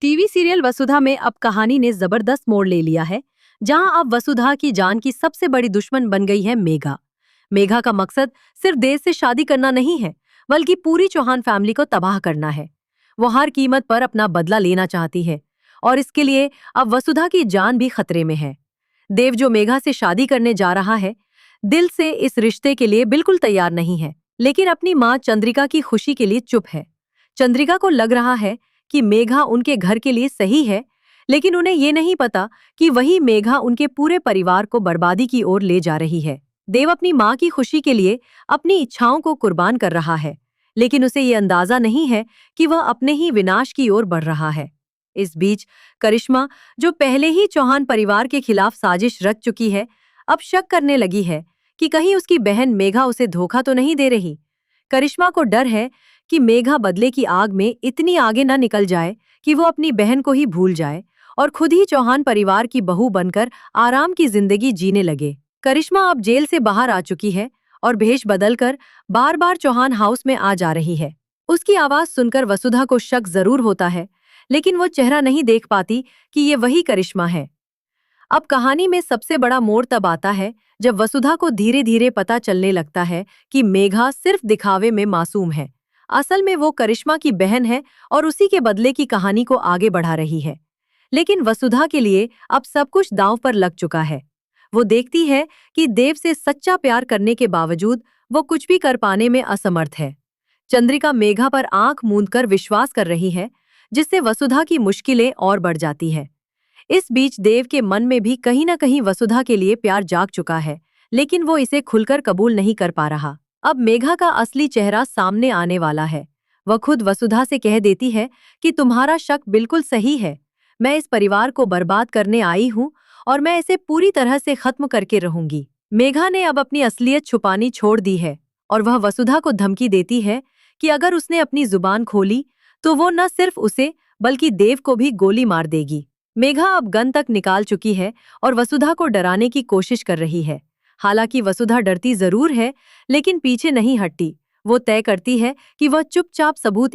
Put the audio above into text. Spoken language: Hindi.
टीवी सीरियल वसुधा में अब कहानी ने जबरदस्त मोड़ ले लिया है, जहां अब वसुधा की जान की सबसे बड़ी दुश्मन बन गई है मेघा। मेघा का मकसद सिर्फ देश से शादी करना नहीं है, बल्कि पूरी चौहान फैमिली को तबाह करना है। वो हर कीमत पर अपना बदला लेना चाहती है, और इसके लिए अब वसुधा की जान भी खतरे में है। देव जो मेघा से शादी करने जा रहा है, दिल से इस रिश्ते के लिए बिल्कुल तैयार नहीं है, लेकिन अपनी माँ चंद्रिका की खुशी के लिए चुप है। चंद्रिका को लग रहा है कि मेघा उनके घर के लिए सही है, लेकिन उन्हें ये नहीं पता कि वही मेघा उनके पूरे परिवार को बर्बादी की ओर ले जा रही है। देव अपनी माँ की खुशी के लिए अपनी इच्छाओं को कुर्बान कर रहा है, लेकिन उसे ये अंदाजा नहीं है कि वह अपने ही विनाश की ओर बढ़ रहा है। इस बीच करिश्मा, जो पहले ही चौहान परिवार के खिलाफ साजिश रच चुकी है, अब शक करने लगी है कि कहीं उसकी बहन मेघा उसे धोखा तो नहीं दे रही। करिश्मा को डर है कि मेघा बदले की आग में इतनी आगे न निकल जाए कि वो अपनी बहन को ही भूल जाए और खुद ही चौहान परिवार की बहू बनकर आराम की जिंदगी जीने लगे। करिश्मा अब जेल से बाहर आ चुकी है और भेष बदलकर बार बार चौहान हाउस में आ जा रही है। उसकी आवाज सुनकर वसुधा को शक जरूर होता है, लेकिन वो चेहरा नहीं देख पाती कि ये वही करिश्मा है। अब कहानी में सबसे बड़ा मोड़ तब आता है जब वसुधा को धीरे धीरे पता चलने लगता है कि मेघा सिर्फ दिखावे में मासूम है। असल में वो करिश्मा की बहन है और उसी के बदले की कहानी को आगे बढ़ा रही है। लेकिन वसुधा के लिए अब सब कुछ दांव पर लग चुका है। वो देखती है कि देव से सच्चा प्यार करने के बावजूद वो कुछ भी कर पाने में असमर्थ है। चंद्रिका मेघा पर आंख मूंदकर विश्वास कर रही है, जिससे वसुधा की मुश्किलें और बढ़ जाती है। इस बीच देव के मन में भी कहीं न कहीं वसुधा के लिए प्यार जाग चुका है, लेकिन वो इसे खुलकर कबूल नहीं कर पा रहा। अब मेघा का असली चेहरा सामने आने वाला है। वह खुद वसुधा से कह देती है कि तुम्हारा शक बिल्कुल सही है। मैं इस परिवार को बर्बाद करने आई हूँ और मैं इसे पूरी तरह से खत्म करके रहूंगी। मेघा ने अब अपनी असलियत छुपानी छोड़ दी है और वह वसुधा को धमकी देती है कि अगर उसने अपनी जुबान खोली तो वो न सिर्फ उसे बल्कि देव को भी गोली मार देगी। मेघा अब गन तक निकाल चुकी है और वसुधा को डराने की कोशिश कर रही है। हालांकि वसुधा डरती जरूर है, लेकिन पीछे नहीं हटती। वो तय करती है कि वह चुपचाप सबूत